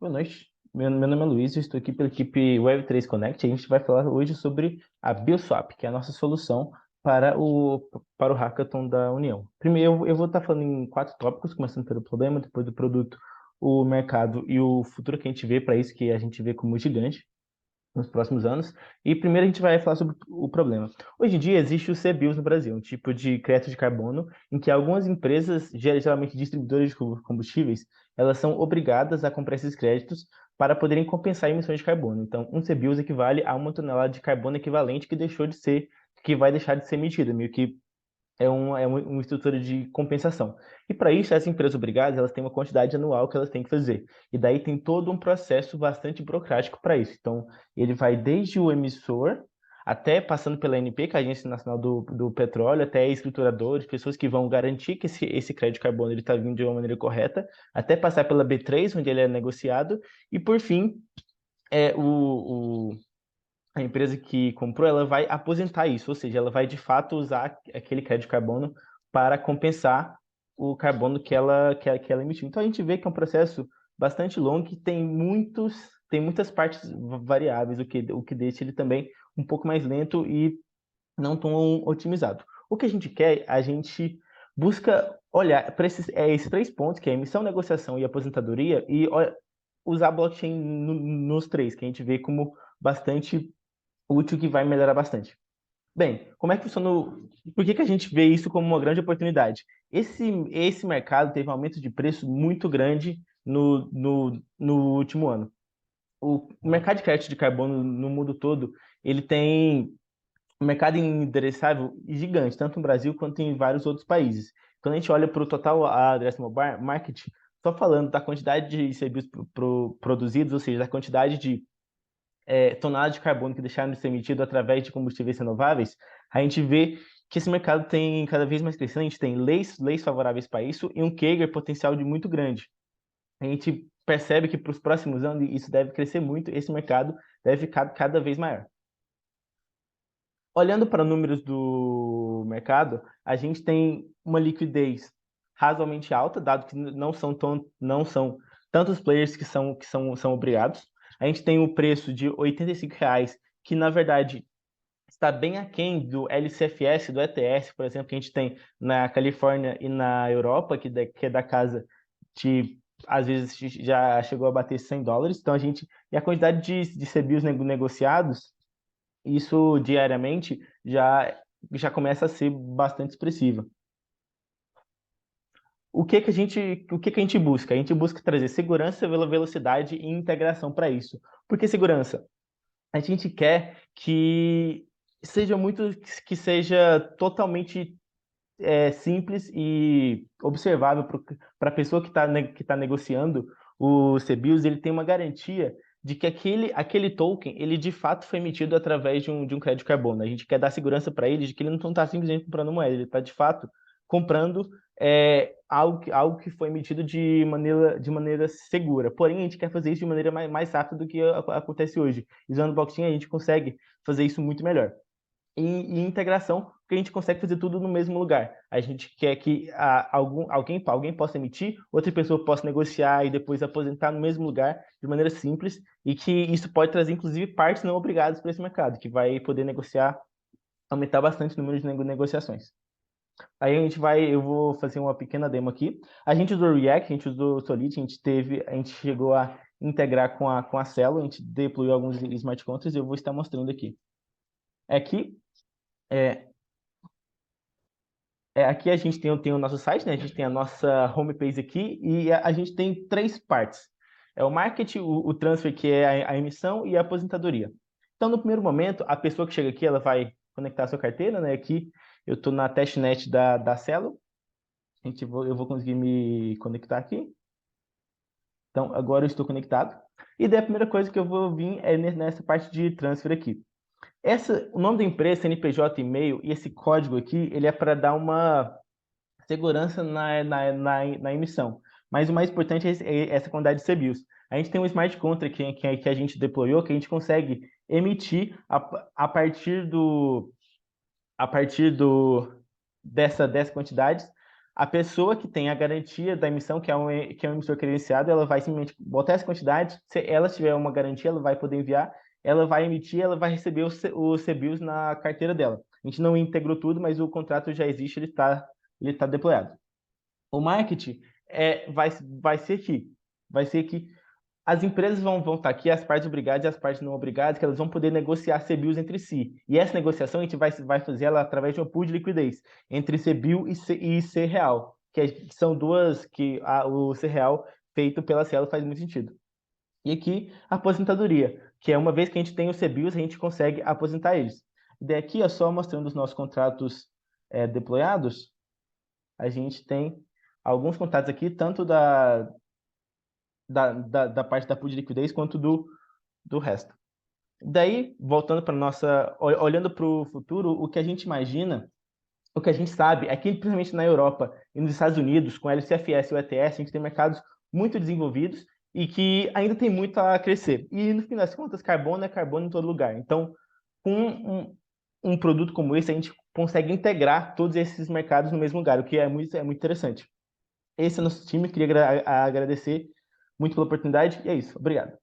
Boa noite. Meu nome é Luiz, eu estou aqui pela equipe Web3 Connect. A gente vai falar hoje sobre a BillSwap, que é a nossa solução para o Hackathon da União. Primeiro, eu vou estar falando em quatro tópicos, começando pelo problema, depois do produto, o mercado e o futuro que a gente vê para isso, que a gente vê como gigante nos próximos anos. E primeiro a gente vai falar sobre o problema. Hoje em dia existe o CBIOS no Brasil, um tipo de crédito de carbono em que algumas empresas, geralmente distribuidoras de combustíveis, elas são obrigadas a comprar esses créditos para poderem compensar emissões de carbono. Então, um CBIOS equivale a uma tonelada de carbono equivalente que vai deixar de ser emitida, meio que uma estrutura de compensação. E para isso, as empresas obrigadas, elas têm uma quantidade anual que elas têm que fazer. E daí tem todo um processo bastante burocrático para isso. Então, ele vai desde o emissor, até passando pela ANP, que é a Agência Nacional do Petróleo, até escrituradores, pessoas que vão garantir que esse crédito de carbono está vindo de uma maneira correta, até passar pela B3, onde ele é negociado, e por fim, a empresa que comprou, ela vai aposentar isso, ou seja, ela vai de fato usar aquele crédito de carbono para compensar o carbono que ela emitiu. Então a gente vê que é um processo bastante longo que tem muitas partes variáveis, o que deixa ele também um pouco mais lento e não tão otimizado. O que a gente quer, a gente busca olhar para esses três pontos, que é emissão, negociação e aposentadoria, e usar blockchain nos três, que a gente vê como bastante útil que vai melhorar bastante. Bem, como é que funciona? Por que a gente vê isso como uma grande oportunidade? Esse mercado teve um aumento de preço muito grande no último ano. O mercado de crédito de carbono no mundo todo, ele tem um mercado endereçável gigante, tanto no Brasil quanto em vários outros países. Quando a gente olha para o total addressable market, só falando da quantidade de serviços produzidos, ou seja, da quantidade de toneladas de carbono que deixaram de ser emitido através de combustíveis renováveis, a gente vê que esse mercado tem cada vez mais crescendo, a gente tem leis favoráveis para isso e um CAGR potencial de muito grande. A gente percebe que para os próximos anos isso deve crescer muito, esse mercado deve ficar cada vez maior. Olhando para números do mercado, a gente tem uma liquidez razoavelmente alta, dado que não são tantos players são obrigados. A gente tem o preço de R$ 85, que na verdade está bem aquém do LCFS, do ETS, por exemplo, que a gente tem na Califórnia e na Europa, que é da casa de, às vezes, já chegou a bater US$ 100. Então, e a quantidade de CBIOS negociados, isso diariamente já começa a ser bastante expressiva. O que que a gente busca? A gente busca trazer segurança, velocidade e integração para isso. Por que segurança? A gente quer que seja totalmente simples e observável para a pessoa que tá negociando o CBIOS. Ele tem uma garantia de que aquele token, ele de fato foi emitido através de um crédito de carbono. A gente quer dar segurança para ele de que ele não está simplesmente comprando moeda, ele está de fato comprando algo que foi emitido de maneira segura. Porém, a gente quer fazer isso de maneira mais rápida do que acontece hoje. Usando blockchain, a gente consegue fazer isso muito melhor e integração, porque a gente consegue fazer tudo no mesmo lugar. A gente quer que alguém possa emitir, outra pessoa possa negociar e depois aposentar no mesmo lugar de maneira simples, e que isso pode trazer, inclusive, partes não obrigadas para esse mercado, que vai poder negociar, aumentar bastante o número de negociações. Aí eu vou fazer uma pequena demo aqui. A gente usou React, a gente usou Solid, a gente chegou a integrar com a Celo, a gente deployou alguns smart contracts e eu vou estar mostrando aqui. Aqui, é, aqui a gente tem o nosso site, né? A gente tem a nossa homepage aqui e a gente tem três partes. É o marketing, o transfer, que é a emissão, e a aposentadoria. Então, no primeiro momento, a pessoa que chega aqui, ela vai conectar a sua carteira, né? Aqui eu estou na testnet da Celo. Eu vou conseguir me conectar aqui. Então, agora eu estou conectado. E daí a primeira coisa que eu vou vir é nessa parte de transfer aqui. O nome da empresa, CNPJ, e-mail, e esse código aqui, ele é para dar uma segurança na emissão. Mas o mais importante é essa quantidade de CBIOS. A gente tem um smart contract que a gente deployou, que a gente consegue emitir a partir dessa quantidade A pessoa que tem a garantia da emissão, que é um emissor credenciado, ela vai simplesmente botar essa quantidade. Se ela tiver uma garantia, ela vai poder enviar, ela vai emitir, ela vai receber os CBIOS na carteira dela. A gente não integrou tudo, mas o contrato já existe, ele tá deployado. O marketing vai ser que as empresas vão estar aqui, as partes obrigadas e as partes não obrigadas, que elas vão poder negociar CBIOS entre si. E essa negociação a gente vai fazer ela através de uma pool de liquidez entre CBIO e C real, que são duas o C real feito pela Cielo faz muito sentido. E aqui a aposentadoria, que é uma vez que a gente tem os CBIOS, a gente consegue aposentar eles. E daqui, só mostrando os nossos contratos deployados, a gente tem alguns contratos aqui, tanto da parte da pool de liquidez quanto do resto. Daí, voltando para nossa, olhando para o futuro, o que a gente imagina, o que a gente sabe é que, principalmente na Europa e nos Estados Unidos, com a LCFS e o ETS, a gente tem mercados muito desenvolvidos e que ainda tem muito a crescer. E, no fim das contas, carbono é carbono em todo lugar. Então, com um produto como esse, a gente consegue integrar todos esses mercados no mesmo lugar, o que é muito interessante. Esse é o nosso time, queria agradecer muito pela oportunidade, e é isso. Obrigado.